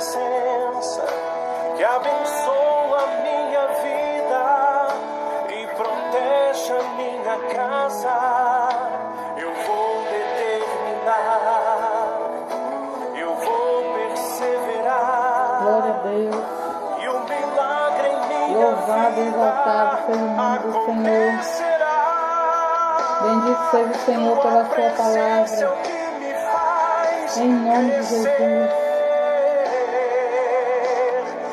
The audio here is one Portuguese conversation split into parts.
presença que abençoa a minha vida e protege a minha casa. Eu vou determinar, eu vou perseverar. Glória a Deus. E o milagre em minha Louvado e exaltado seja o nome do Senhor. Bendito seja o Senhor pela sua palavra. Em nome de Jesus.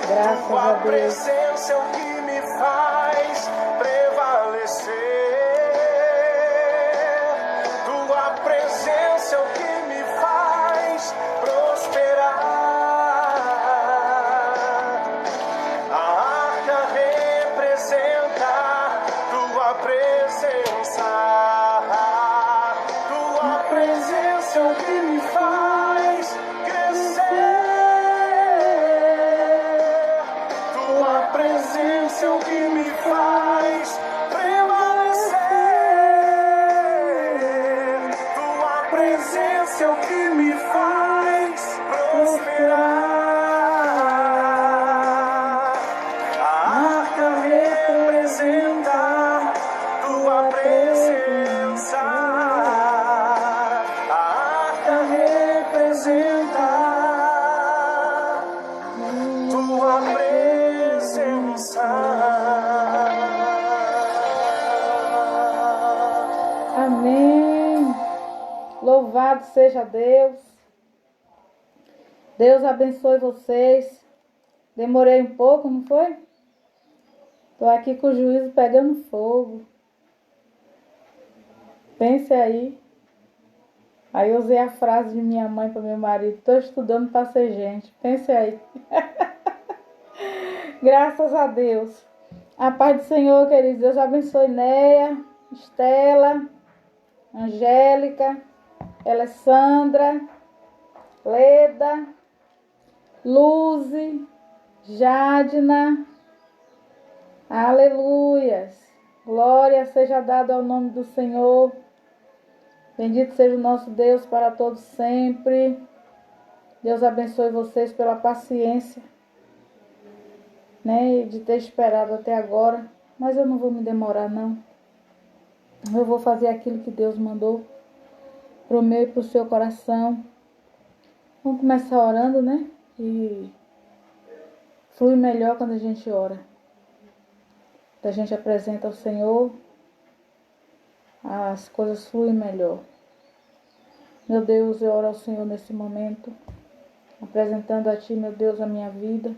Graças a Deus. Presença é o que me faz prevalecer. Tua presença é o que me faz prosperar. A arca representa tua presença. Tua presença é o que me faz crescer. Tua presença é o que me faz prevalecer. Tua presença é o que me faz prosperar. A arca representa tua presença. A arca representa tua presença. Amém. Louvado seja Deus. Deus abençoe vocês. Demorei um pouco, não foi? Estou aqui com o juízo pegando fogo. Pense aí. Aí eu usei a frase de minha mãe para meu marido: estou estudando para ser gente. Pense aí. Graças a Deus. A paz do Senhor, queridos. Deus abençoe Neia, Estela, Angélica, Alessandra, Leda, Luze, Jadna. Aleluias. Glória seja dada ao nome do Senhor. Bendito seja o nosso Deus para todos sempre. Deus abençoe vocês pela paciência, né, de ter esperado até agora. Mas eu não vou me demorar, não. Eu vou fazer aquilo que Deus mandou pro meu e pro seu coração. Vamos começar orando, né? E flui melhor quando a gente ora. Quando a gente apresenta ao Senhor, as coisas fluem melhor. Meu Deus, eu oro ao Senhor nesse momento, apresentando a Ti, meu Deus, a minha vida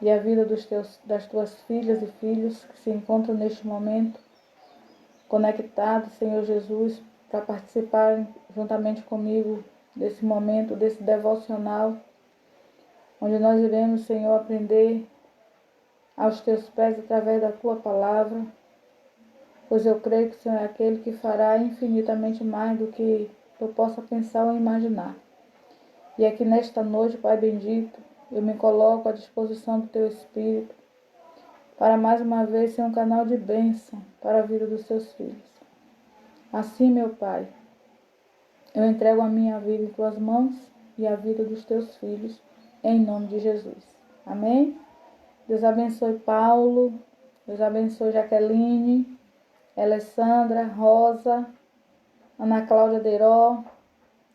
e a vida das Tuas filhas e filhos que se encontram neste momento conectados, Senhor Jesus, para participarem juntamente comigo desse momento, desse devocional, onde nós iremos, Senhor, aprender aos Teus pés através da Tua palavra, pois eu creio que o Senhor é aquele que fará infinitamente mais do que eu possa pensar ou imaginar. E aqui nesta noite, Pai bendito, eu me coloco à disposição do Teu Espírito, para mais uma vez ser um canal de bênção para a vida dos Teus filhos. Assim, meu Pai, eu entrego a minha vida em Tuas mãos e a vida dos Teus filhos, em nome de Jesus. Amém? Deus abençoe Paulo, Deus abençoe Jaqueline, Alessandra, Rosa, Ana Cláudia Deiró.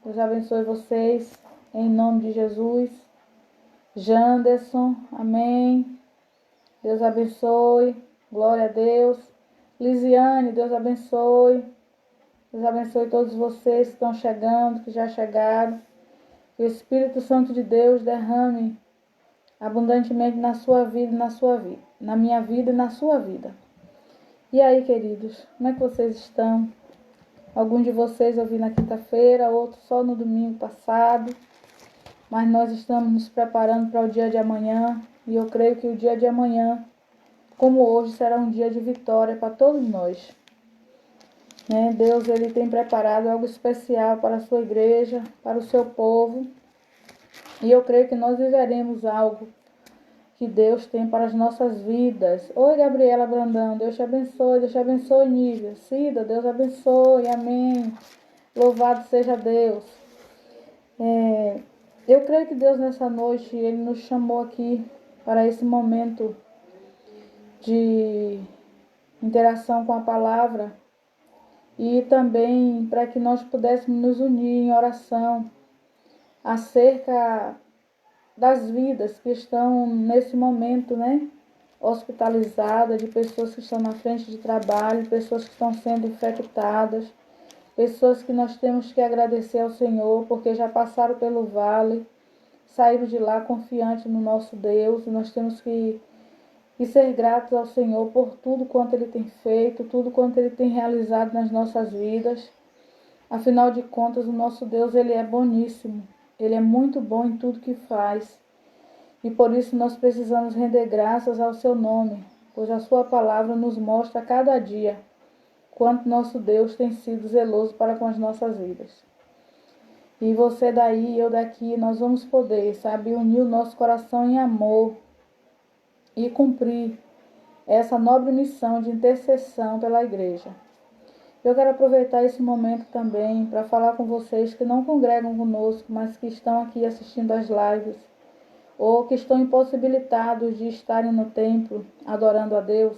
Deus abençoe vocês, em nome de Jesus. Janderson, amém. Deus abençoe, glória a Deus. Lisiane, Deus abençoe. Deus abençoe todos vocês que estão chegando, que já chegaram. Que o Espírito Santo de Deus derrame abundantemente na sua vida e na sua vida. Na minha vida e na sua vida. E aí, queridos, como é que vocês estão? Alguns de vocês eu vi na quinta-feira, outros só no domingo passado. Mas nós estamos nos preparando para o dia de amanhã. E eu creio que o dia de amanhã, como hoje, será um dia de vitória para todos nós. Né? Deus, Ele tem preparado algo especial para a sua igreja, para o seu povo. E eu creio que nós viveremos algo que Deus tem para as nossas vidas. Oi, Gabriela Brandão, Deus te abençoe, Nívia. Cida, Deus abençoe, amém. Louvado seja Deus. Eu creio que Deus nessa noite, Ele nos chamou aqui para esse momento de interação com a palavra e também para que nós pudéssemos nos unir em oração acerca das vidas que estão nesse momento, né, hospitalizadas, de pessoas que estão na frente de trabalho, pessoas que estão sendo infectadas, pessoas que nós temos que agradecer ao Senhor porque já passaram pelo vale, saíram de lá confiantes no nosso Deus, e nós temos que ser gratos ao Senhor por tudo quanto Ele tem feito, tudo quanto Ele tem realizado nas nossas vidas. Afinal de contas, o nosso Deus, Ele é boníssimo. Ele é muito bom em tudo que faz. E por isso nós precisamos render graças ao seu nome, pois a sua palavra nos mostra a cada dia quanto nosso Deus tem sido zeloso para com as nossas vidas. E você daí e eu daqui, nós vamos poder, sabe, unir o nosso coração em amor e cumprir essa nobre missão de intercessão pela igreja. Eu quero aproveitar esse momento também para falar com vocês que não congregam conosco, mas que estão aqui assistindo as lives, ou que estão impossibilitados de estarem no templo adorando a Deus.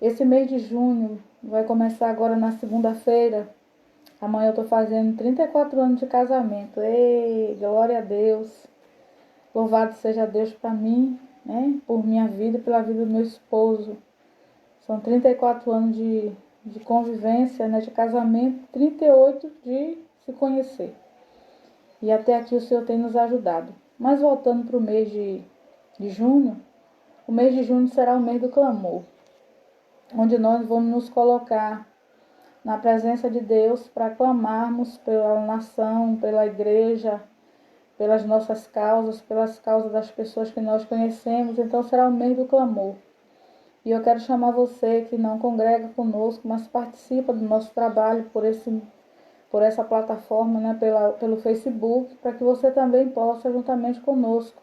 Esse mês de junho vai começar agora na segunda-feira. Amanhã eu estou fazendo 34 anos de casamento. Ei, glória a Deus. Louvado seja Deus para mim, né? Por minha vida e pela vida do meu esposo. São 34 anos de convivência, né? De casamento, 38 de se conhecer. E até aqui o Senhor tem nos ajudado. Mas voltando para o mês de junho, o mês de junho será o mês do clamor, onde nós vamos nos colocar na presença de Deus para clamarmos pela nação, pela igreja, pelas nossas causas, pelas causas das pessoas que nós conhecemos. Então será o mês do clamor. E eu quero chamar você que não congrega conosco, mas participa do nosso trabalho por essa plataforma, né, pelo Facebook, para que você também possa, juntamente conosco,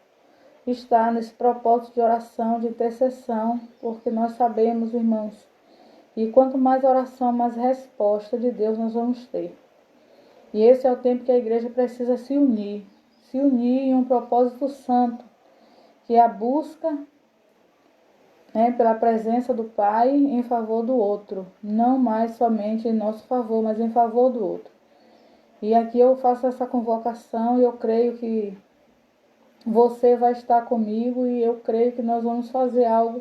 estar nesse propósito de oração, de intercessão, porque nós sabemos, irmãos, e quanto mais oração, mais resposta de Deus nós vamos ter. E esse é o tempo que a igreja precisa se unir em um propósito santo, que é a busca, né, pela presença do Pai em favor do outro, não mais somente em nosso favor, mas em favor do outro. E aqui eu faço essa convocação e eu creio que você vai estar comigo e eu creio que nós vamos fazer algo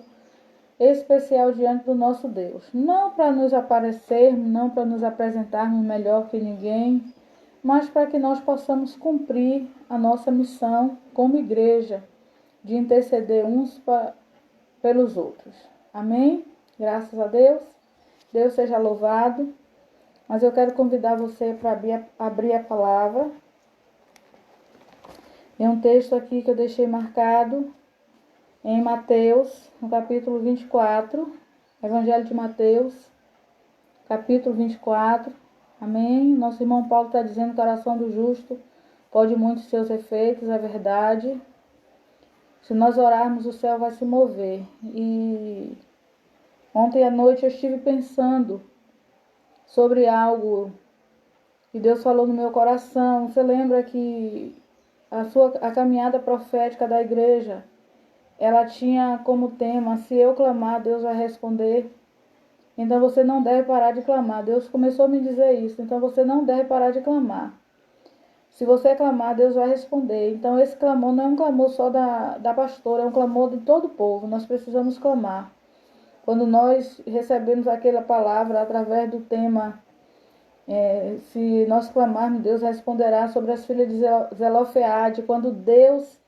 especial diante do nosso Deus. Não para nos aparecermos, não para nos apresentarmos melhor que ninguém, mas para que nós possamos cumprir a nossa missão como igreja, de interceder uns pelos outros. Amém? Graças a Deus. Deus seja louvado. Mas eu quero convidar você para abrir a palavra. Tem um texto aqui que eu deixei marcado em Mateus, no capítulo 24. Evangelho de Mateus, capítulo 24. Amém? Nosso irmão Paulo está dizendo que a oração do justo pode muitos seus efeitos, é verdade. Se nós orarmos, o céu vai se mover. E ontem à noite eu estive pensando sobre algo que Deus falou no meu coração. Você lembra que a caminhada profética da igreja, ela tinha como tema: se eu clamar, Deus vai responder. Então você não deve parar de clamar. Deus começou a me dizer isso. Então você não deve parar de clamar. Se você clamar, Deus vai responder. Então esse clamor não é um clamor só da pastora, é um clamor de todo o povo. Nós precisamos clamar. Quando nós recebemos aquela palavra através do tema, se nós clamarmos, Deus responderá, sobre as filhas de Zelofeade, quando Deus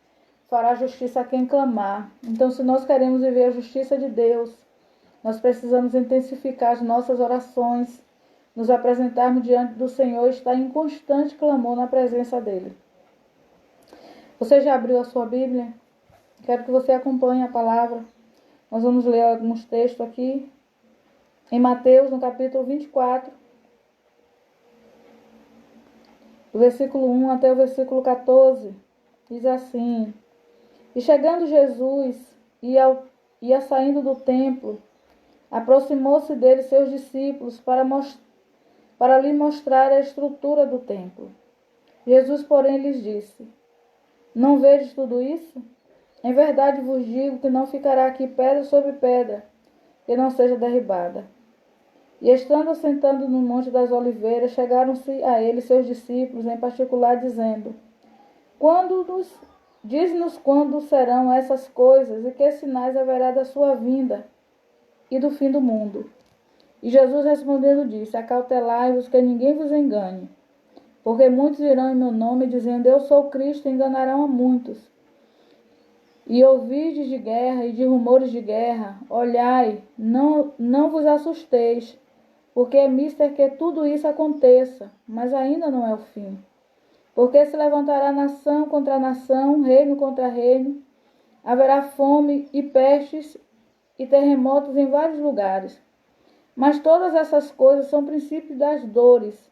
fará justiça a quem clamar. Então, se nós queremos viver a justiça de Deus, nós precisamos intensificar as nossas orações, nos apresentarmos diante do Senhor e estar em constante clamor na presença dEle. Você já abriu a sua Bíblia? Quero que você acompanhe a palavra. Nós vamos ler alguns textos aqui. Em Mateus, no capítulo 24, do versículo 1 até o versículo 14, diz assim: E chegando Jesus, ia saindo do templo, aproximou-se dele seus discípulos para lhe mostrar a estrutura do templo. Jesus, porém, lhes disse: Não vedes tudo isso? Em verdade vos digo que não ficará aqui pedra sobre pedra, que não seja derribada. E estando assentando no Monte das Oliveiras, chegaram-se a ele seus discípulos, em particular, dizendo: Diz-nos quando serão essas coisas, e que sinais haverá da sua vinda e do fim do mundo. E Jesus respondendo disse: Acautelai-vos que ninguém vos engane, porque muitos irão em meu nome, dizendo: Eu sou Cristo, e enganarão a muitos. E ouvides de guerra e de rumores de guerra, olhai, não vos assusteis, porque é mister que tudo isso aconteça, mas ainda não é o fim. Porque se levantará nação contra nação, reino contra reino, haverá fome e pestes e terremotos em vários lugares. Mas todas essas coisas são princípios das dores.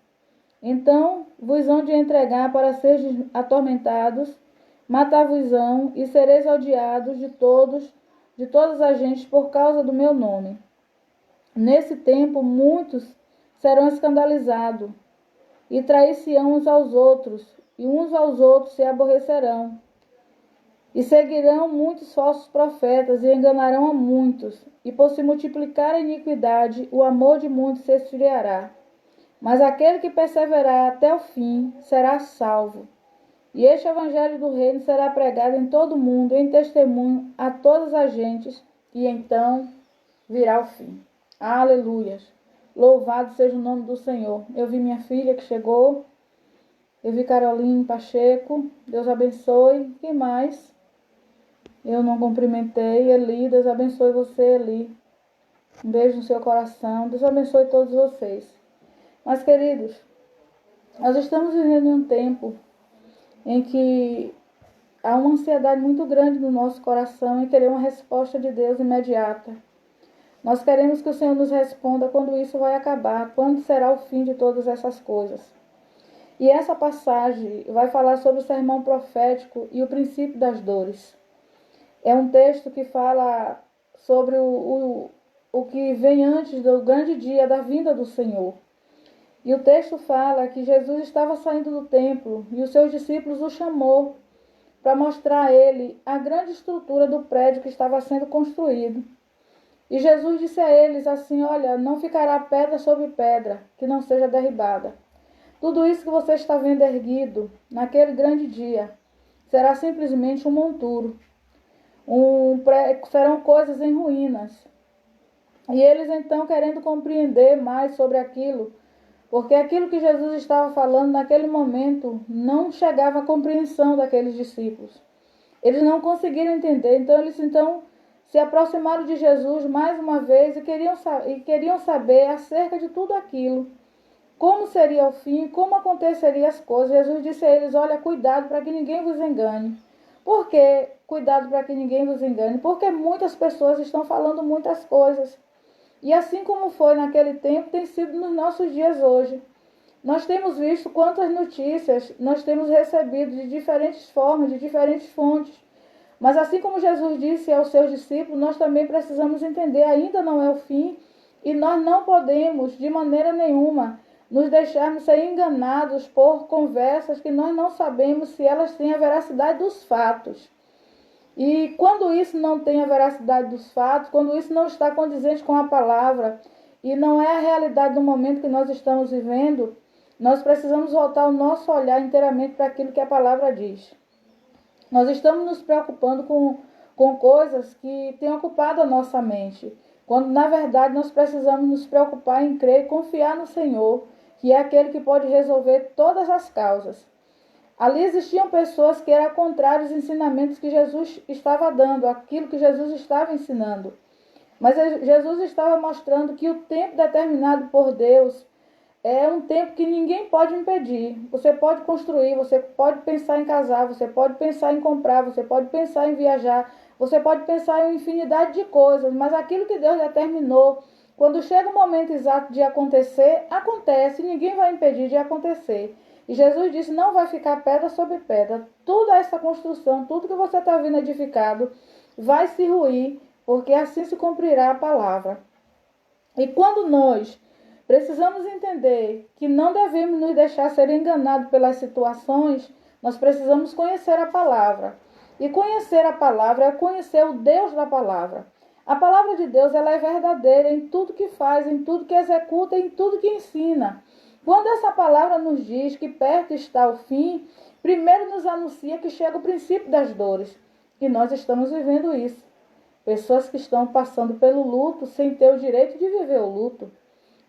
Então vos hão de entregar para seres atormentados, matar-vos-ão e sereis odiados de todas as gentes por causa do meu nome. Nesse tempo muitos serão escandalizados e trair-se-ão uns aos outros, e uns aos outros se aborrecerão. E seguirão muitos falsos profetas e enganarão a muitos, e por se multiplicar a iniquidade, o amor de muitos se esfriará. Mas aquele que perseverar até o fim será salvo. E este evangelho do reino será pregado em todo o mundo, em testemunho a todas as gentes, e então virá o fim. Aleluias! Louvado seja o nome do Senhor. Eu vi minha filha que chegou. Eu vi Caroline Pacheco. Deus abençoe. Quem mais? Eu não cumprimentei. Eli, Deus abençoe você, Eli. Um beijo no seu coração. Deus abençoe todos vocês. Mas, queridos, nós estamos vivendo em um tempo em que há uma ansiedade muito grande no nosso coração em querer uma resposta de Deus imediata. Nós queremos que o Senhor nos responda quando isso vai acabar, quando será o fim de todas essas coisas. E essa passagem vai falar sobre o sermão profético e o princípio das dores. É um texto que fala sobre o que vem antes do grande dia da vinda do Senhor. E o texto fala que Jesus estava saindo do templo e os seus discípulos o chamou para mostrar a ele a grande estrutura do prédio que estava sendo construído. E Jesus disse a eles assim: olha, não ficará pedra sobre pedra que não seja derribada. Tudo isso que você está vendo erguido naquele grande dia será simplesmente um monturo. Serão coisas em ruínas. E eles então, querendo compreender mais sobre aquilo, porque aquilo que Jesus estava falando naquele momento não chegava à compreensão daqueles discípulos. Eles não conseguiram entender, então eles se aproximaram de Jesus mais uma vez e queriam saber acerca de tudo aquilo. Como seria o fim, como aconteceriam as coisas. Jesus disse a eles: olha, cuidado para que ninguém vos engane. Por que cuidado para que ninguém vos engane? Porque muitas pessoas estão falando muitas coisas. E assim como foi naquele tempo, tem sido nos nossos dias hoje. Nós temos visto quantas notícias nós temos recebido de diferentes formas, de diferentes fontes. Mas assim como Jesus disse aos seus discípulos, nós também precisamos entender, ainda não é o fim, e nós não podemos, de maneira nenhuma, nos deixarmos ser enganados por conversas que nós não sabemos se elas têm a veracidade dos fatos. E quando isso não tem a veracidade dos fatos, quando isso não está condizente com a palavra, e não é a realidade do momento que nós estamos vivendo, nós precisamos voltar o nosso olhar inteiramente para aquilo que a palavra diz. Nós estamos nos preocupando com coisas que têm ocupado a nossa mente, quando na verdade nós precisamos nos preocupar em crer e confiar no Senhor, que é aquele que pode resolver todas as causas. Ali existiam pessoas que eram contrários aos ensinamentos que Jesus estava dando, aquilo que Jesus estava ensinando. Mas Jesus estava mostrando que o tempo determinado por Deus é um tempo que ninguém pode impedir. Você pode construir, você pode pensar em casar, você pode pensar em comprar, você pode pensar em viajar, você pode pensar em infinidade de coisas, mas aquilo que Deus determinou, quando chega o momento exato de acontecer, acontece, ninguém vai impedir de acontecer. E Jesus disse: não vai ficar pedra sobre pedra. Toda essa construção, tudo que você está vendo edificado, vai se ruir, porque assim se cumprirá a palavra. E quando nós precisamos entender que não devemos nos deixar ser enganados pelas situações, Nós precisamos conhecer a palavra. E conhecer a palavra é conhecer o Deus da palavra. A palavra de Deus, ela é verdadeira em tudo que faz, em tudo que executa, em tudo que ensina. Quando essa palavra nos diz que perto está o fim, primeiro nos anuncia que chega o princípio das dores. E nós estamos vivendo isso. Pessoas que estão passando pelo luto sem ter o direito de viver o luto.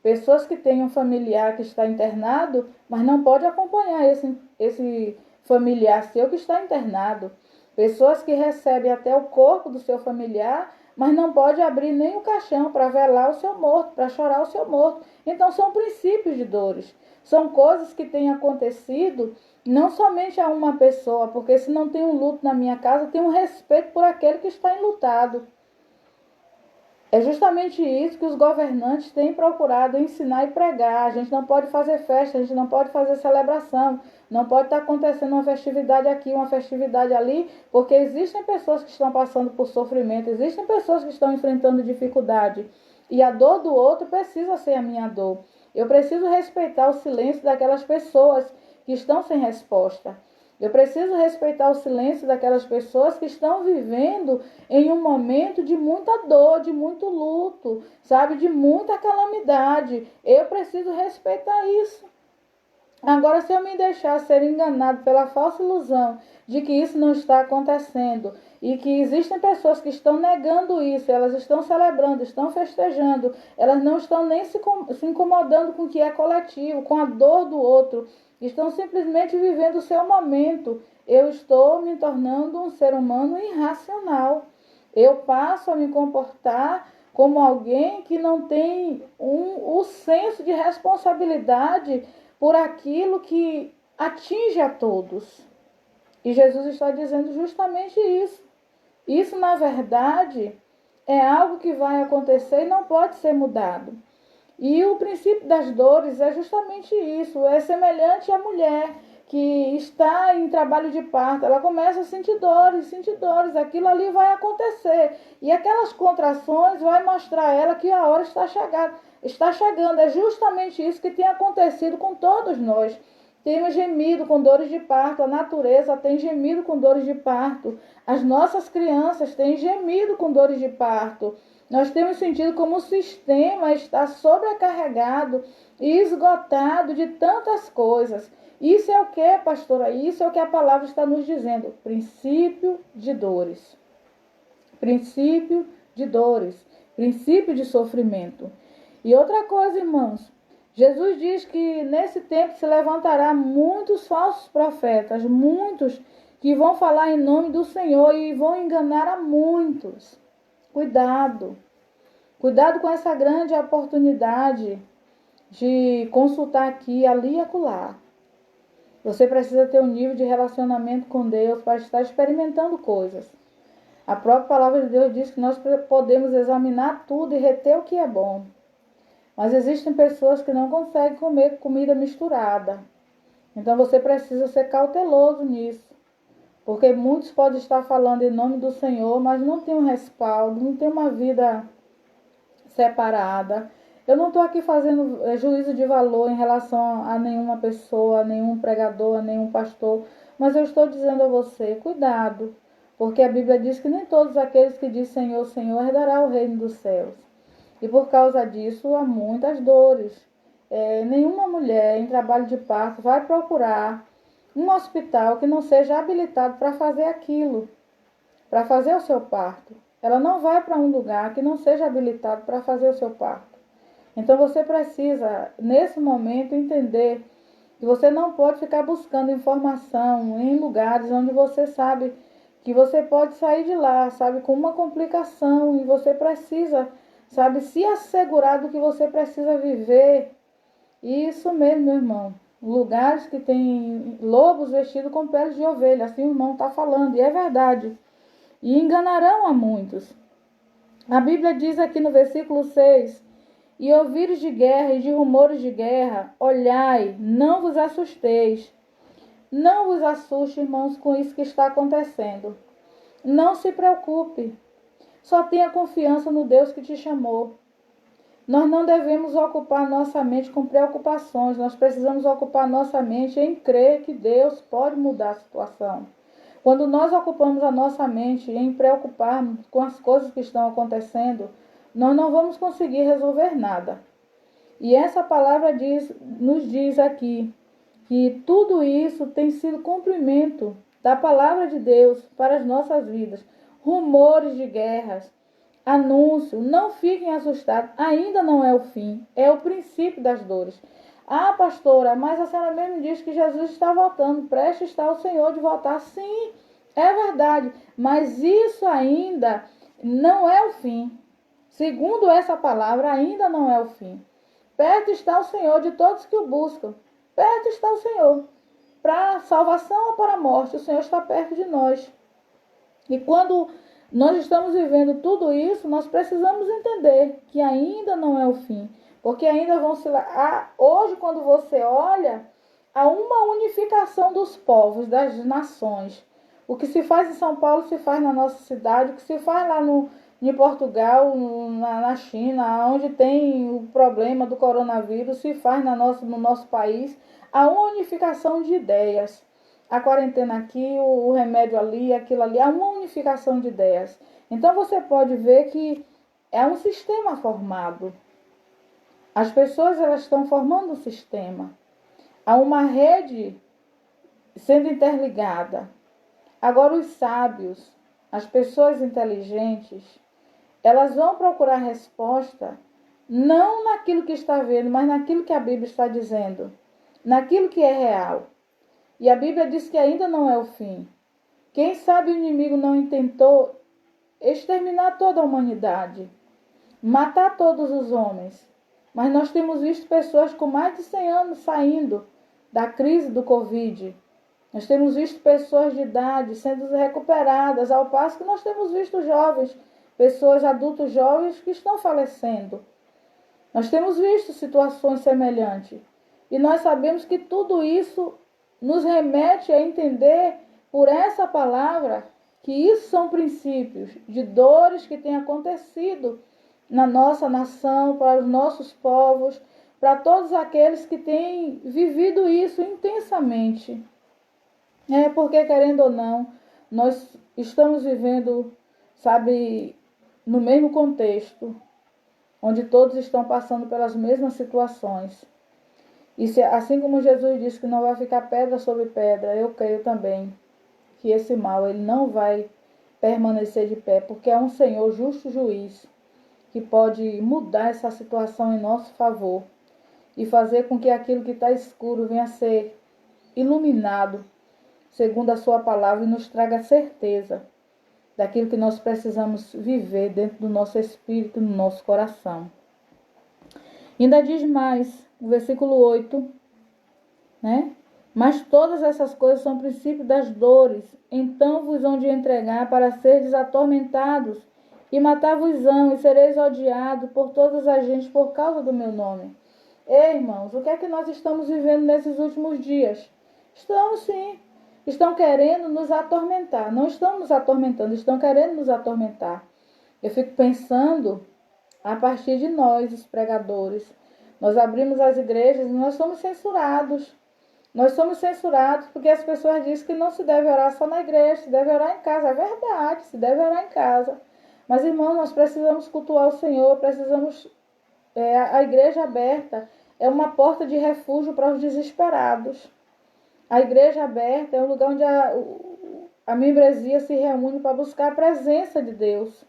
Pessoas que têm um familiar que está internado, mas não pode acompanhar esse familiar seu que está internado. Pessoas que recebem até o corpo do seu familiar, mas não pode abrir nem o caixão para velar o seu morto, para chorar o seu morto. Então são princípios de dores. São coisas que têm acontecido não somente a uma pessoa, porque se não tem um luto na minha casa, tem um respeito por aquele que está enlutado. É justamente isso que os governantes têm procurado ensinar e pregar. A gente não pode fazer festa, a gente não pode fazer celebração, não pode estar acontecendo uma festividade aqui, uma festividade ali, porque existem pessoas que estão passando por sofrimento, existem pessoas que estão enfrentando dificuldade. E a dor do outro precisa ser a minha dor. Eu preciso respeitar o silêncio daquelas pessoas que estão sem resposta. Eu preciso respeitar o silêncio daquelas pessoas que estão vivendo em um momento de muita dor, de muito luto, sabe, de muita calamidade. Eu preciso respeitar isso. Agora, se eu me deixar ser enganado pela falsa ilusão de que isso não está acontecendo e que existem pessoas que estão negando isso, elas estão celebrando, estão festejando, elas não estão nem se incomodando com o que é coletivo, com a dor do outro, estão simplesmente vivendo o seu momento. Eu estou me tornando um ser humano irracional. Eu passo a me comportar como alguém que não tem o senso de responsabilidade por aquilo que atinge a todos. E Jesus está dizendo justamente isso. Isso, na verdade, é algo que vai acontecer e não pode ser mudado. E o princípio das dores é justamente isso. É semelhante à mulher que está em trabalho de parto. Ela começa a sentir dores. Aquilo ali vai acontecer. E aquelas contrações vai mostrar a ela que a hora está chegando. É justamente isso que tem acontecido com todos nós. Temos gemido com dores de parto, a natureza tem gemido com dores de parto, as nossas crianças têm gemido com dores de parto. Nós temos sentido como o sistema está sobrecarregado e esgotado de tantas coisas. Isso é o que, pastora? Isso é o que a palavra está nos dizendo. Princípio de dores. Princípio de dores. Princípio de sofrimento. E outra coisa, irmãos. Jesus diz que nesse tempo se levantará muitos falsos profetas, muitos que vão falar em nome do Senhor e vão enganar a muitos. Cuidado. Cuidado com essa grande oportunidade de consultar aqui, ali e acolá. Você precisa ter um nível de relacionamento com Deus para estar experimentando coisas. A própria palavra de Deus diz que nós podemos examinar tudo e reter o que é bom. Mas existem pessoas que não conseguem comer comida misturada. Então você precisa ser cauteloso nisso. Porque muitos podem estar falando em nome do Senhor, mas não tem um respaldo, não tem uma vida separada. Eu não estou aqui fazendo juízo de valor em relação a nenhuma pessoa, a nenhum pregador, a nenhum pastor. Mas eu estou dizendo a você, cuidado. Porque a Bíblia diz que nem todos aqueles que dizem Senhor, Senhor, herdará o reino dos céus. E por causa disso há muitas dores. Nenhuma mulher em trabalho de parto vai procurar um hospital que não seja habilitado para fazer aquilo, para fazer o seu parto. Ela não vai para um lugar que não seja habilitado para fazer o seu parto. Então você precisa, nesse momento, entender que você não pode ficar buscando informação em lugares onde você sabe que você pode sair de lá, sabe, com uma complicação, e você precisa, sabe, se assegurar do que você precisa viver. Isso mesmo, meu irmão. Lugares que tem lobos vestidos com peles de ovelha, assim o irmão está falando, e é verdade. E enganarão a muitos. A Bíblia diz aqui no versículo 6, e ouvires de guerra e de rumores de guerra, olhai, não vos assusteis. Não vos assuste, irmãos, com isso que está acontecendo. Não se preocupe. Só tenha confiança no Deus que te chamou. Nós não devemos ocupar nossa mente com preocupações. Nós precisamos ocupar nossa mente em crer que Deus pode mudar a situação. Quando nós ocupamos a nossa mente em preocuparmos com as coisas que estão acontecendo, nós não vamos conseguir resolver nada. E essa palavra nos diz aqui que tudo isso tem sido cumprimento da palavra de Deus para as nossas vidas. Rumores de guerras, anúncio, não fiquem assustados, ainda não é o fim, é o princípio das dores. Ah, pastora, mas a senhora mesmo diz que Jesus está voltando, prestes está o Senhor de voltar. Sim, é verdade, mas isso ainda não é o fim. Segundo essa palavra, ainda não é o fim. Perto está o Senhor de todos que o buscam. Perto está o Senhor. Para a salvação ou para a morte, o Senhor está perto de nós. E quando nós estamos vivendo tudo isso, nós precisamos entender que ainda não é o fim. Porque ainda vão se... Hoje, quando você olha, há uma unificação dos povos, das nações. O que se faz em São Paulo se faz na nossa cidade, o que se faz lá em Portugal, na China, onde tem o problema do coronavírus, se faz no nosso país. Há uma unificação de ideias. A quarentena aqui, o remédio ali, aquilo ali, há uma unificação de ideias. Então você pode ver que é um sistema formado. As pessoas elas estão formando um sistema. Há uma rede sendo interligada. Agora os sábios, as pessoas inteligentes, elas vão procurar resposta não naquilo que está vendo, mas naquilo que a Bíblia está dizendo, naquilo que é real. E a Bíblia diz que ainda não é o fim. Quem sabe o inimigo não intentou exterminar toda a humanidade, matar todos os homens. Mas nós temos visto pessoas com mais de 100 anos saindo da crise do Covid. Nós temos visto pessoas de idade sendo recuperadas, ao passo que nós temos visto jovens, pessoas adultos jovens que estão falecendo. Nós temos visto situações semelhantes. E nós sabemos que tudo isso nos remete a entender por essa palavra que isso são princípios de dores que têm acontecido na nossa nação, para os nossos povos, para todos aqueles que têm vivido isso intensamente. Porque, querendo ou não, nós estamos vivendo, sabe, no mesmo contexto, onde todos estão passando pelas mesmas situações. E assim como Jesus disse que não vai ficar pedra sobre pedra, eu creio também que esse mal ele não vai permanecer de pé, porque é um Senhor justo juiz que pode mudar essa situação em nosso favor e fazer com que aquilo que está escuro venha a ser iluminado segundo a sua palavra e nos traga certeza daquilo que nós precisamos viver dentro do nosso espírito, no nosso coração. Ainda diz mais, no versículo 8, né? Mas todas essas coisas são princípios das dores, então vos hão de entregar para seres atormentados, e matar-vos-ão, e sereis odiados por todas as gentes por causa do meu nome. Ei, irmãos, o que é que nós estamos vivendo nesses últimos dias? Estamos sim. Estão querendo nos atormentar. Não estão nos atormentando, estão querendo nos atormentar. Eu fico pensando a partir de nós, os pregadores. Nós abrimos as igrejas e nós somos censurados. Nós somos censurados porque as pessoas dizem que não se deve orar só na igreja, se deve orar em casa. É verdade, se deve orar em casa. Mas, irmãos, nós precisamos cultuar o Senhor, precisamos... a igreja aberta é uma porta de refúgio para os desesperados. A igreja aberta é um lugar onde a membresia se reúne para buscar a presença de Deus.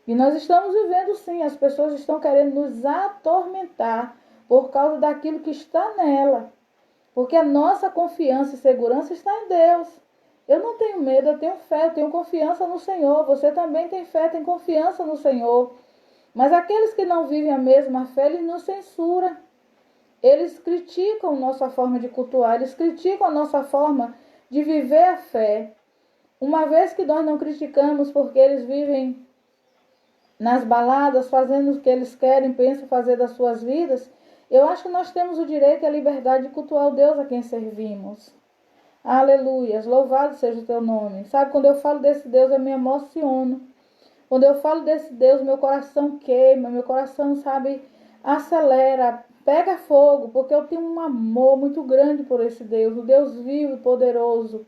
E nós estamos vivendo sim, as pessoas estão querendo nos atormentar por causa daquilo que está nela. Porque a nossa confiança e segurança está em Deus. Eu não tenho medo, eu tenho fé, eu tenho confiança no Senhor. Você também tem fé, tem confiança no Senhor. Mas aqueles que não vivem a mesma fé, eles nos censuram. Eles criticam nossa forma de cultuar, eles criticam a nossa forma de viver a fé. Uma vez que nós não criticamos porque eles vivem nas baladas, fazendo o que eles querem, pensam fazer das suas vidas, eu acho que nós temos o direito e a liberdade de cultuar o Deus a quem servimos. Aleluias, louvado seja o teu nome. Sabe, quando eu falo desse Deus, eu me emociono. Quando eu falo desse Deus, meu coração queima, meu coração, sabe, Acelera, pega fogo, porque eu tenho um amor muito grande por esse Deus, o Deus vivo e poderoso.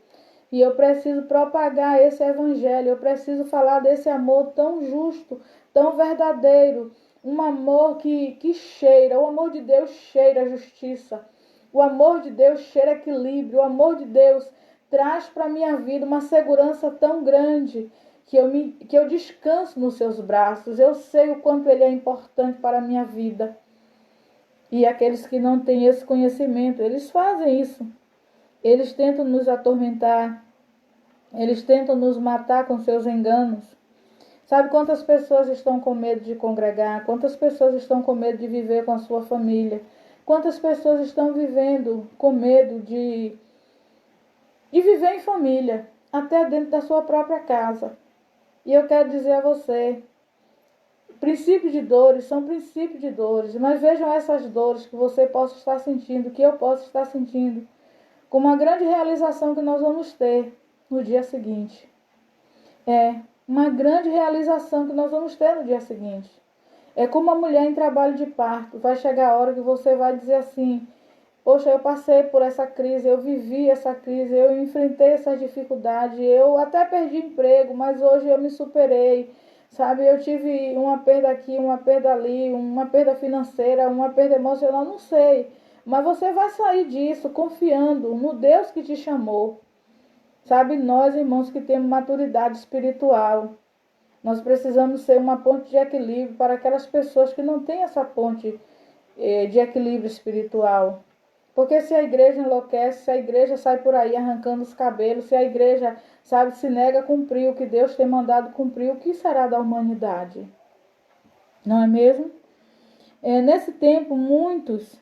E eu preciso propagar esse evangelho, eu preciso falar desse amor tão justo, tão verdadeiro, um amor que cheira, o amor de Deus cheira justiça, o amor de Deus cheira equilíbrio, o amor de Deus traz para a minha vida uma segurança tão grande que eu descanso nos seus braços, eu sei o quanto ele é importante para a minha vida. E aqueles que não têm esse conhecimento, eles fazem isso. Eles tentam nos atormentar, eles tentam nos matar com seus enganos. Sabe quantas pessoas estão com medo de congregar? Quantas pessoas estão com medo de viver com a sua família? Quantas pessoas estão vivendo com medo de viver em família, até dentro da sua própria casa? E eu quero dizer a você, princípios de dores são princípios de dores, mas vejam essas dores que você possa estar sentindo, que eu possa estar sentindo, como uma grande realização que nós vamos ter no dia seguinte. É uma grande realização que nós vamos ter no dia seguinte. É como uma mulher em trabalho de parto. Vai chegar a hora que você vai dizer assim: poxa, eu passei por essa crise, eu vivi essa crise, eu enfrentei essas dificuldades, eu até perdi emprego, mas hoje eu me superei. Sabe, eu tive uma perda aqui, uma perda ali, uma perda financeira, uma perda emocional, não sei. Mas você vai sair disso confiando no Deus que te chamou. Sabe, nós, irmãos, que temos maturidade espiritual, nós precisamos ser uma ponte de equilíbrio para aquelas pessoas que não têm essa ponte de equilíbrio espiritual. Porque se a igreja enlouquece, se a igreja sai por aí arrancando os cabelos, se a igreja, sabe, se nega a cumprir o que Deus tem mandado cumprir, o que será da humanidade? Não é mesmo? Nesse tempo, muitos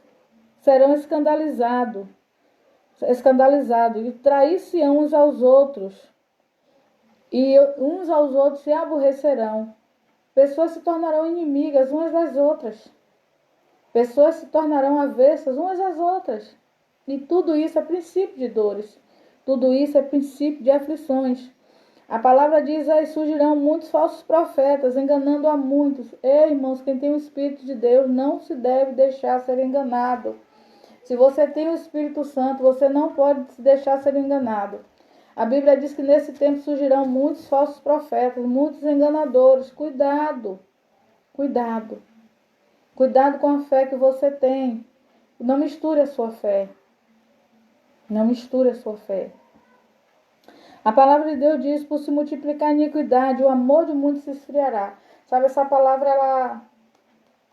serão escandalizados e trair-se-ão uns aos outros, e uns aos outros se aborrecerão. Pessoas se tornarão inimigas umas das outras. Pessoas se tornarão avessas umas às outras. E tudo isso é princípio de dores. Tudo isso é princípio de aflições. A palavra diz aí: surgirão muitos falsos profetas, enganando a muitos. Ei, irmãos, quem tem o Espírito de Deus não se deve deixar ser enganado. Se você tem o Espírito Santo, você não pode se deixar ser enganado. A Bíblia diz que nesse tempo surgirão muitos falsos profetas, muitos enganadores. Cuidado, cuidado. Cuidado com a fé que você tem. Não misture a sua fé. Não misture a sua fé. A palavra de Deus diz: por se multiplicar a iniquidade, o amor de muitos se esfriará. Sabe, essa palavra,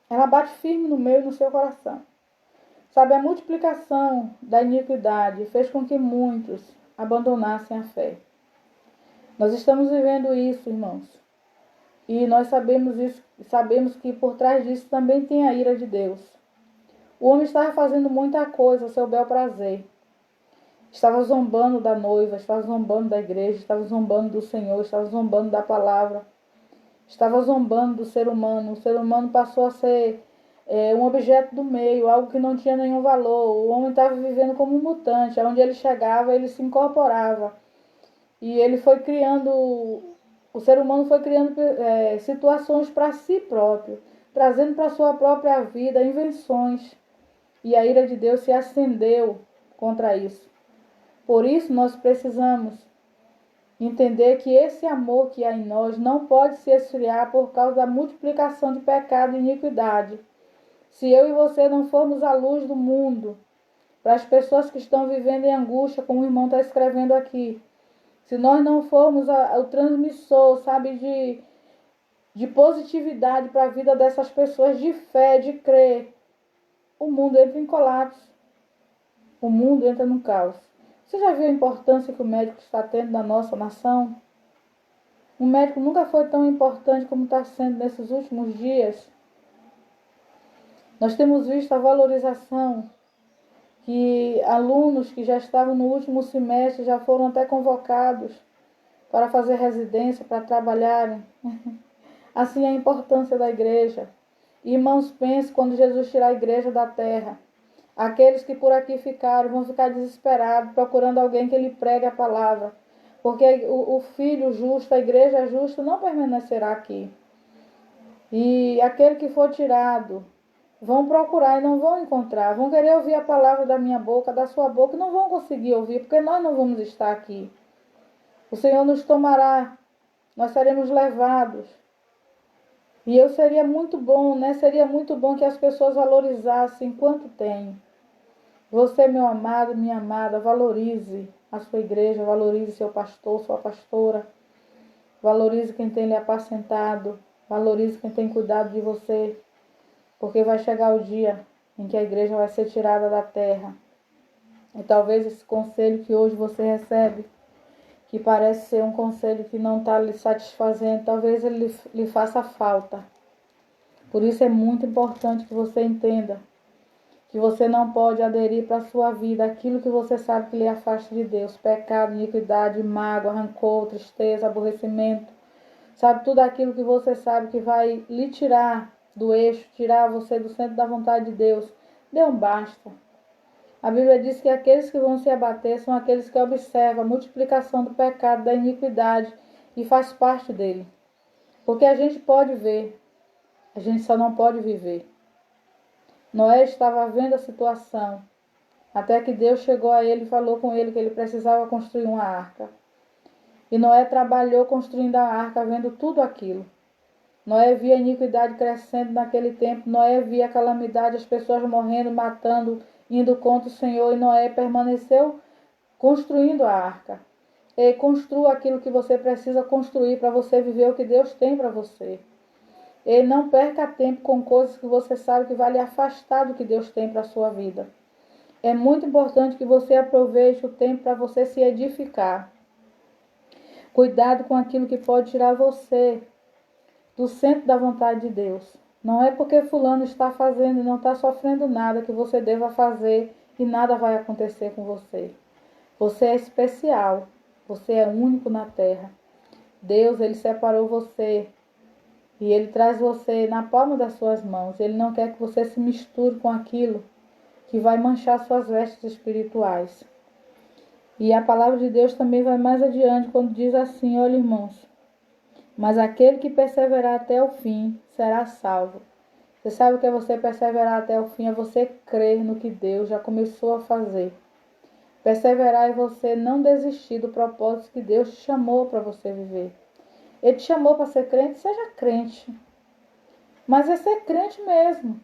ela bate firme no meu e no seu coração. Sabe, a multiplicação da iniquidade fez com que muitos abandonassem a fé. Nós estamos vivendo isso, irmãos. E nós sabemos isso, sabemos que por trás disso também tem a ira de Deus. O homem estava fazendo muita coisa ao seu bel prazer. Estava zombando da noiva, estava zombando da igreja, estava zombando do Senhor, estava zombando da palavra. Estava zombando do ser humano. O ser humano passou a ser um objeto do meio, algo que não tinha nenhum valor. O homem estava vivendo como um mutante. Onde ele chegava, ele se incorporava. E ele foi criando, o ser humano foi criando situações para si próprio, trazendo para a sua própria vida invenções. E a ira de Deus se acendeu contra isso. Por isso nós precisamos entender que esse amor que há em nós não pode se esfriar por causa da multiplicação de pecado e iniquidade. Se eu e você não formos a luz do mundo, para as pessoas que estão vivendo em angústia, como o irmão está escrevendo aqui, se nós não formos o transmissor, sabe, de positividade para a vida dessas pessoas, de fé, de crer, o mundo entra em colapso. O mundo entra no caos. Você já viu a importância que o médico está tendo na nossa nação? O médico nunca foi tão importante como está sendo nesses últimos dias. Nós temos visto a valorização que alunos que já estavam no último semestre já foram até convocados para fazer residência, para trabalharem. Assim é a importância da igreja. Irmãos, pense quando Jesus tirar a igreja da terra. Aqueles que por aqui ficaram vão ficar desesperados, procurando alguém que lhe pregue a palavra. Porque o filho justo, a igreja justa, não permanecerá aqui. E aquele que for tirado vão procurar e não vão encontrar, vão querer ouvir a palavra da minha boca, da sua boca, e não vão conseguir ouvir, porque nós não vamos estar aqui. O Senhor nos tomará, nós seremos levados. E eu seria muito bom, né? Seria muito bom que as pessoas valorizassem quanto tem. Você, meu amado, minha amada, valorize a sua igreja, valorize seu pastor, sua pastora. Valorize quem tem lhe apacentado, valorize quem tem cuidado de você. Porque vai chegar o dia em que a igreja vai ser tirada da terra. E talvez esse conselho que hoje você recebe, que parece ser um conselho que não está lhe satisfazendo, talvez ele lhe faça falta. Por isso é muito importante que você entenda que você não pode aderir para a sua vida aquilo que você sabe que lhe afasta de Deus. Pecado, iniquidade, mágoa, rancor, tristeza, aborrecimento. Sabe, tudo aquilo que você sabe que vai lhe tirar do eixo, tirar você do centro da vontade de Deus. Dê um basta. A Bíblia diz que aqueles que vão se abater são aqueles que observam a multiplicação do pecado, da iniquidade, e faz parte dele. Porque a gente pode ver, a gente só não pode viver. Noé estava vendo a situação, até que Deus chegou a ele e falou com ele que ele precisava construir uma arca. E Noé trabalhou construindo a arca, vendo tudo aquilo. Noé via a iniquidade crescendo naquele tempo, Noé via a calamidade, as pessoas morrendo, matando, indo contra o Senhor, e Noé permaneceu construindo a arca. E construa aquilo que você precisa construir para você viver o que Deus tem para você. E não perca tempo com coisas que você sabe que vai lhe afastar do que Deus tem para a sua vida. É muito importante que você aproveite o tempo para você se edificar. Cuidado com aquilo que pode tirar você do centro da vontade de Deus. Não é porque fulano está fazendo e não está sofrendo nada que você deva fazer e nada vai acontecer com você. Você é especial. Você é único na terra. Deus, Ele separou você e Ele traz você na palma das suas mãos. Ele não quer que você se misture com aquilo que vai manchar suas vestes espirituais. E a palavra de Deus também vai mais adiante quando diz assim, olha irmãos, mas aquele que perseverar até o fim será salvo. Você sabe o que é você perseverar até o fim? É você crer no que Deus já começou a fazer. Perseverar é você não desistir do propósito que Deus te chamou para você viver. Ele te chamou para ser crente, seja crente. Mas é ser crente mesmo.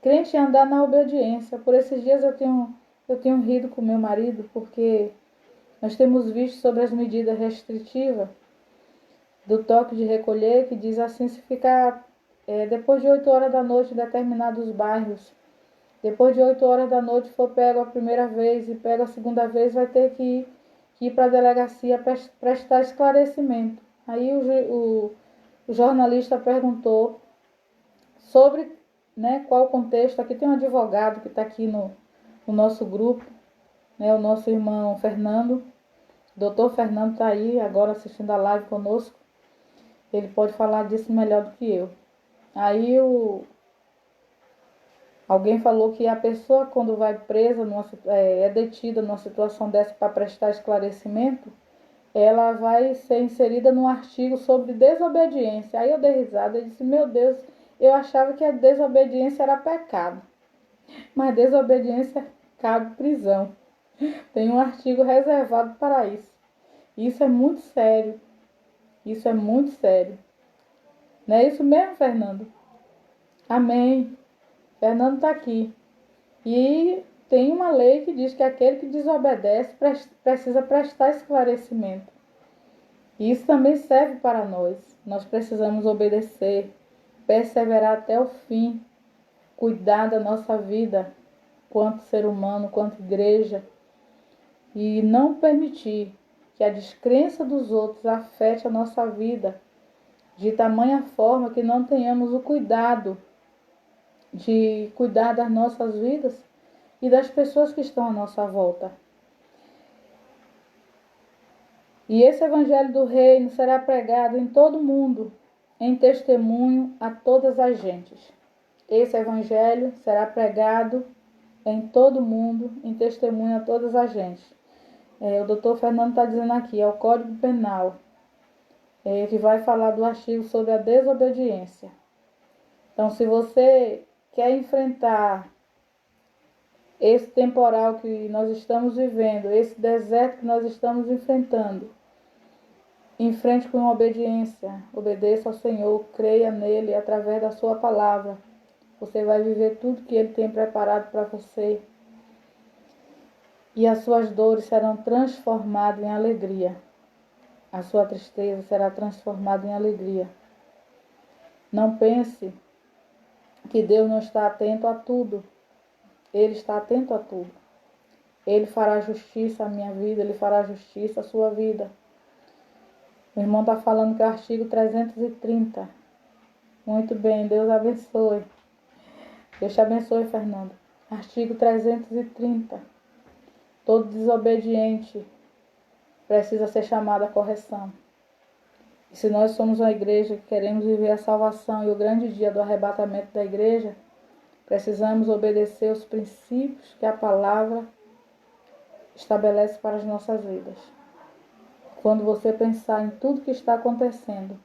Crente é andar na obediência. Por esses dias eu tenho rido com meu marido, porque nós temos visto sobre as medidas restritivas do toque de recolher, que diz assim, se ficar depois de 8 horas da noite em determinados bairros, depois de 8 horas da noite for pego a primeira vez e pego a segunda vez, vai ter que ir para a delegacia prestar esclarecimento. Aí o jornalista perguntou sobre, né, qual o contexto. Aqui tem um advogado que está aqui no nosso grupo, né, o nosso irmão Fernando, doutor Fernando está aí agora assistindo a live conosco. Ele pode falar disso melhor do que eu. Aí alguém falou que a pessoa, quando vai presa, é detida numa situação dessa para prestar esclarecimento, ela vai ser inserida num artigo sobre desobediência. Aí eu dei risada e disse, meu Deus, eu achava que a desobediência era pecado. Mas desobediência cabe prisão. Tem um artigo reservado para isso. Isso é muito sério. Isso é muito sério. Não é isso mesmo, Fernando? Amém. Fernando está aqui. E tem uma lei que diz que aquele que desobedece precisa prestar esclarecimento. E isso também serve para nós. Nós precisamos obedecer, perseverar até o fim, cuidar da nossa vida, quanto ser humano, quanto igreja, e não permitir que a descrença dos outros afete a nossa vida, de tamanha forma que não tenhamos o cuidado de cuidar das nossas vidas e das pessoas que estão à nossa volta. E esse evangelho do reino será pregado em todo o mundo, em testemunho a todas as gentes. Esse evangelho será pregado em todo o mundo, em testemunho a todas as gentes. O doutor Fernando está dizendo aqui, é o Código Penal, que vai falar do artigo sobre a desobediência. Então, se você quer enfrentar esse temporal que nós estamos vivendo, esse deserto que nós estamos enfrentando, enfrente com obediência, obedeça ao Senhor, creia nele através da sua palavra. Você vai viver tudo que ele tem preparado para você. E as suas dores serão transformadas em alegria. A sua tristeza será transformada em alegria. Não pense que Deus não está atento a tudo. Ele está atento a tudo. Ele fará justiça à minha vida, ele fará justiça à sua vida. O irmão está falando que é o artigo 330. Muito bem, Deus abençoe. Deus te abençoe, Fernando. Artigo 330. Todo desobediente precisa ser chamado à correção. E se nós somos uma igreja que queremos viver a salvação e o grande dia do arrebatamento da igreja, precisamos obedecer os princípios que a palavra estabelece para as nossas vidas. Quando você pensar em tudo que está acontecendo,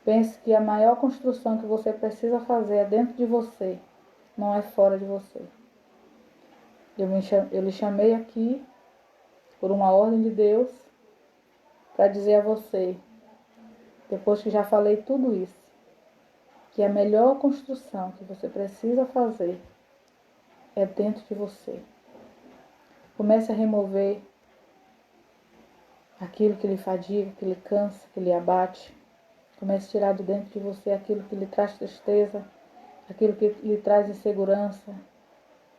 pense que a maior construção que você precisa fazer é dentro de você, não é fora de você. Eu lhe chamei aqui por uma ordem de Deus para dizer a você, depois que já falei tudo isso, que a melhor construção que você precisa fazer é dentro de você. Comece a remover aquilo que lhe fadiga, que lhe cansa, que lhe abate. Comece a tirar de dentro de você aquilo que lhe traz tristeza, aquilo que lhe traz insegurança,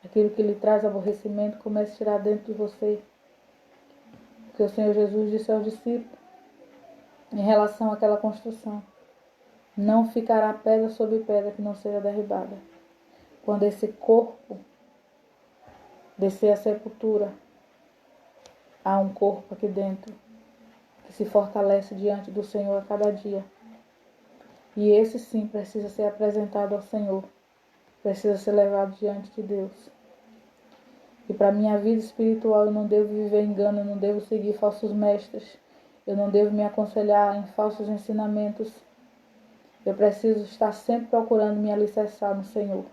aquilo que lhe traz aborrecimento. Comece a tirar dentro de você. Porque o Senhor Jesus disse aos discípulos, em relação àquela construção, não ficará pedra sobre pedra que não seja derribada. Quando esse corpo descer à sepultura, há um corpo aqui dentro que se fortalece diante do Senhor a cada dia. E esse sim precisa ser apresentado ao Senhor, precisa ser levado diante de Deus. E para a minha vida espiritual eu não devo viver engano, eu não devo seguir falsos mestres, eu não devo me aconselhar em falsos ensinamentos. Eu preciso estar sempre procurando me alicerçar no Senhor.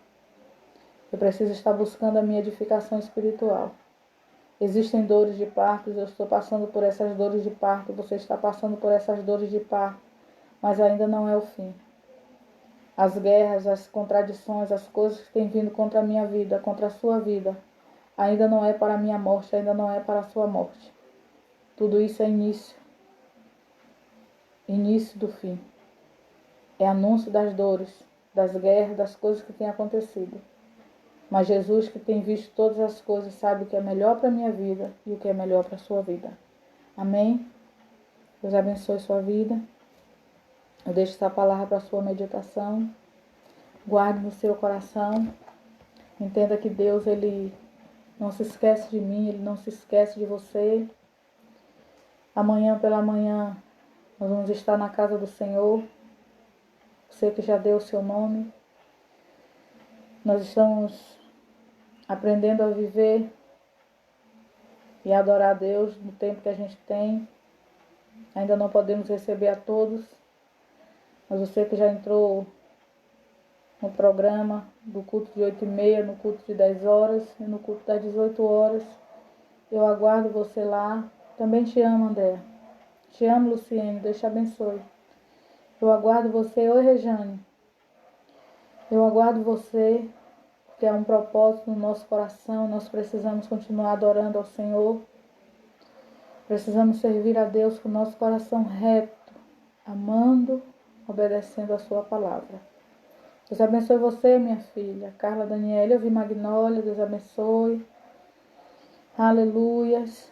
Eu preciso estar buscando a minha edificação espiritual. Existem dores de parto, eu estou passando por essas dores de parto, você está passando por essas dores de parto, mas ainda não é o fim. As guerras, as contradições, as coisas que têm vindo contra a minha vida, contra a sua vida, ainda não é para a minha morte, ainda não é para a sua morte. Tudo isso é início do fim. É anúncio das dores, das guerras, das coisas que têm acontecido. Mas Jesus, que tem visto todas as coisas, sabe o que é melhor para a minha vida e o que é melhor para a sua vida. Amém? Deus abençoe sua vida. Eu deixo essa palavra para a sua meditação. Guarde no seu coração. Entenda que Deus, Ele não se esquece de mim, Ele não se esquece de você. Amanhã pela manhã nós vamos estar na casa do Senhor. Você que já deu o seu nome. Nós estamos aprendendo a viver e adorar a Deus no tempo que a gente tem. Ainda não podemos receber a todos, mas você que já entrou no programa do culto de 8h30, no culto de 10 horas e no culto das 18 horas, eu aguardo você lá. Também te amo, André. Te amo, Luciene. Deus te abençoe. Eu aguardo você. Oi, Rejane. Eu aguardo você, porque é um propósito no nosso coração. Nós precisamos continuar adorando ao Senhor. Precisamos servir a Deus com o nosso coração reto, amando, obedecendo a sua palavra. Deus abençoe você, minha filha. Carla Daniela, eu vi Magnólia. Deus abençoe. Aleluias.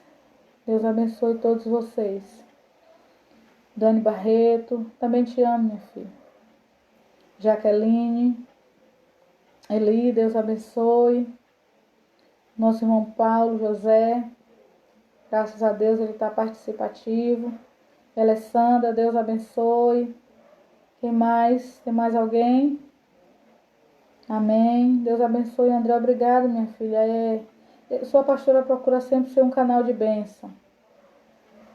Deus abençoe todos vocês. Dani Barreto, também te amo, minha filha. Jaqueline, Eli, Deus abençoe. Nosso irmão Paulo, José, graças a Deus ele está participativo. Alessandra, Deus abençoe. Quem mais? Tem mais alguém? Amém. Deus abençoe, André. Obrigado, minha filha. Sua pastora procura sempre ser um canal de bênção.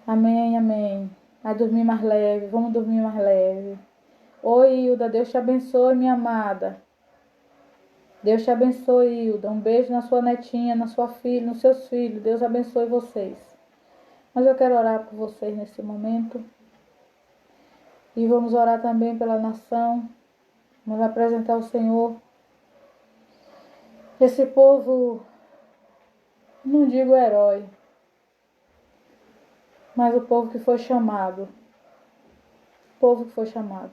Amém, amém. Vai dormir mais leve. Vamos dormir mais leve. Oi, Hilda. Deus te abençoe, minha amada. Deus te abençoe, Hilda. Um beijo na sua netinha, na sua filha, nos seus filhos. Deus abençoe vocês. Mas eu quero orar por vocês nesse momento. E vamos orar também pela nação. Vamos apresentar ao Senhor esse povo, não digo herói, mas o povo que foi chamado. O povo que foi chamado.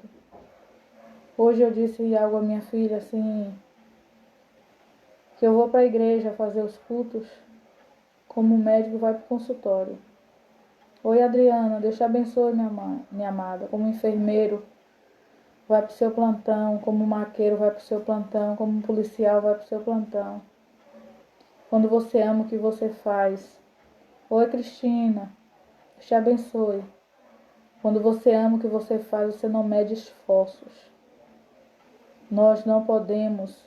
Hoje eu disse algo à minha filha assim, que eu vou para a igreja fazer os cultos como o médico vai para o consultório. Oi, Adriana, Deus te abençoe, minha amada. Como enfermeiro vai para o seu plantão, como maqueiro vai para o seu plantão, como policial vai para o seu plantão. Quando você ama o que você faz. Oi, Cristina, Deus te abençoe. Quando você ama o que você faz, você não mede esforços. Nós não podemos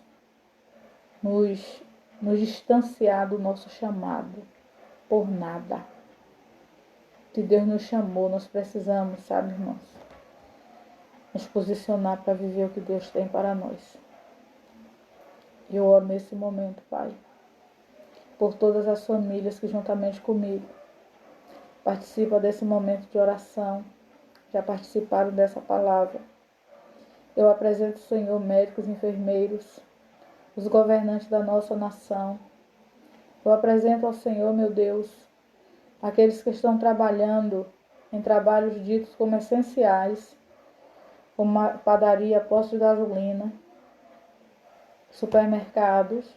nos distanciar do nosso chamado por nada. Se Deus nos chamou, nós precisamos, sabe, irmãos, nos posicionar para viver o que Deus tem para nós. Eu oro nesse momento, Pai, por todas as famílias que juntamente comigo participam desse momento de oração, já participaram dessa palavra. Eu apresento, Senhor, médicos, enfermeiros, os governantes da nossa nação. Eu apresento ao Senhor, meu Deus, aqueles que estão trabalhando em trabalhos ditos como essenciais, como padaria, posto de gasolina, supermercados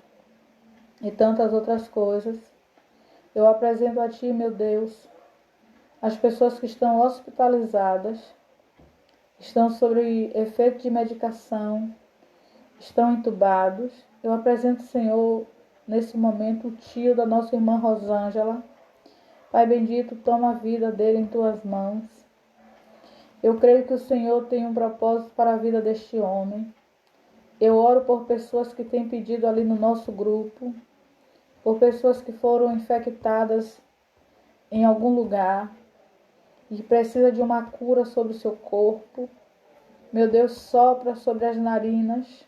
e tantas outras coisas. Eu apresento a Ti, meu Deus, as pessoas que estão hospitalizadas, estão sob efeito de medicação, estão entubados. Eu apresento, Senhor, nesse momento, o tio da nossa irmã Rosângela. Pai bendito, toma a vida dele em Tuas mãos. Eu creio que o Senhor tem um propósito para a vida deste homem. Eu oro por pessoas que têm pedido ali no nosso grupo, por pessoas que foram infectadas em algum lugar e precisa de uma cura sobre o seu corpo. Meu Deus, sopra sobre as narinas.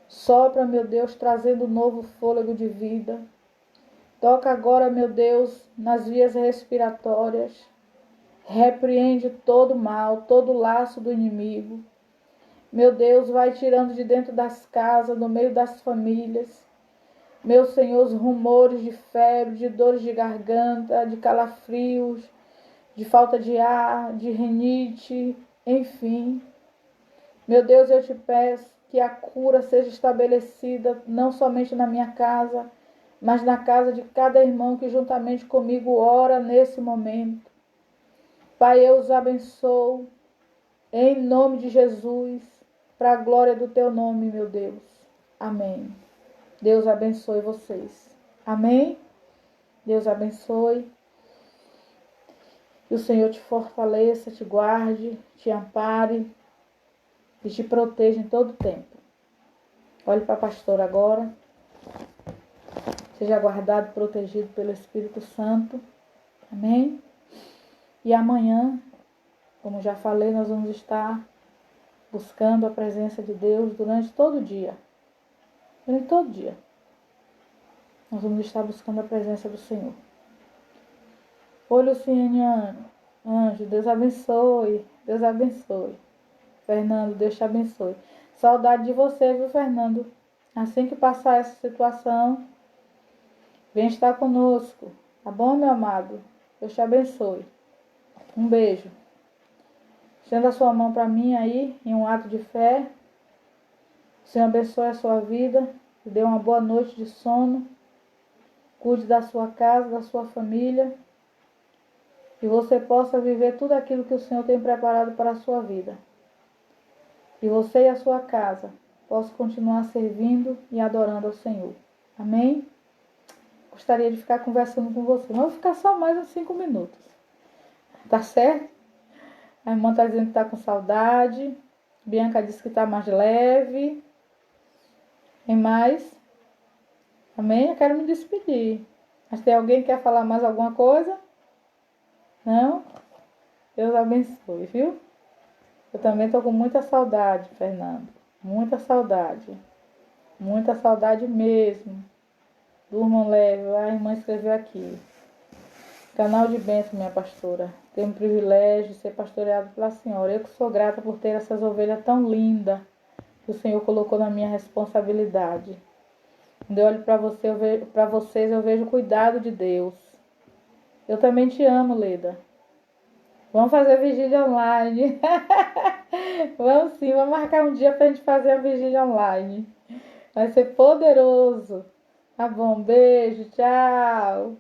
Sopra, meu Deus, trazendo novo fôlego de vida. Toca agora, meu Deus, nas vias respiratórias. Repreende todo mal, todo laço do inimigo. Meu Deus, vai tirando de dentro das casas, no meio das famílias. Meu Senhor, os rumores de febre, de dores de garganta, de calafrios, de falta de ar, de rinite, enfim. Meu Deus, eu te peço que a cura seja estabelecida não somente na minha casa, mas na casa de cada irmão que juntamente comigo ora nesse momento. Pai, eu os abençoo em nome de Jesus, para a glória do Teu nome, meu Deus. Amém. Deus abençoe vocês. Amém? Deus abençoe. Que o Senhor te fortaleça, te guarde, te ampare e te proteja em todo tempo. Olhe para a pastora agora. Seja guardado e protegido pelo Espírito Santo. Amém? E amanhã, como já falei, nós vamos estar buscando a presença de Deus durante todo o dia. Durante todo o dia. Nós vamos estar buscando a presença do Senhor. Oi, Luciane Anjo, Deus abençoe. Deus abençoe. Fernando, Deus te abençoe. Saudade de você, viu, Fernando? Assim que passar essa situação, vem estar conosco. Tá bom, meu amado? Deus te abençoe. Um beijo. Estenda a sua mão para mim aí, em um ato de fé. O Senhor abençoe a sua vida. Te dê uma boa noite de sono. Cuide da sua casa, da sua família. E você possa viver tudo aquilo que o Senhor tem preparado para a sua vida. E você e a sua casa possam continuar servindo e adorando ao Senhor. Amém? Gostaria de ficar conversando com você. Mas vou ficar só mais uns 5 minutos. Tá certo? A irmã está dizendo que está com saudade. Bianca disse que está mais leve. E mais? Amém? Eu quero me despedir. Mas tem alguém que quer falar mais alguma coisa? Não? Deus abençoe, viu? Eu também estou com muita saudade, Fernando. Muita saudade. Muita saudade mesmo. Durmam leve. A irmã escreveu aqui. Canal de bênção, minha pastora. Tenho o privilégio de ser pastoreado pela senhora. Eu que sou grata por ter essas ovelhas tão lindas que o Senhor colocou na minha responsabilidade. Quando eu olho para vocês, eu vejo o cuidado de Deus. Eu também te amo, Leda. Vamos fazer vigília online. Vamos sim, vamos marcar um dia pra gente fazer a vigília online. Vai ser poderoso. Tá bom, beijo, tchau.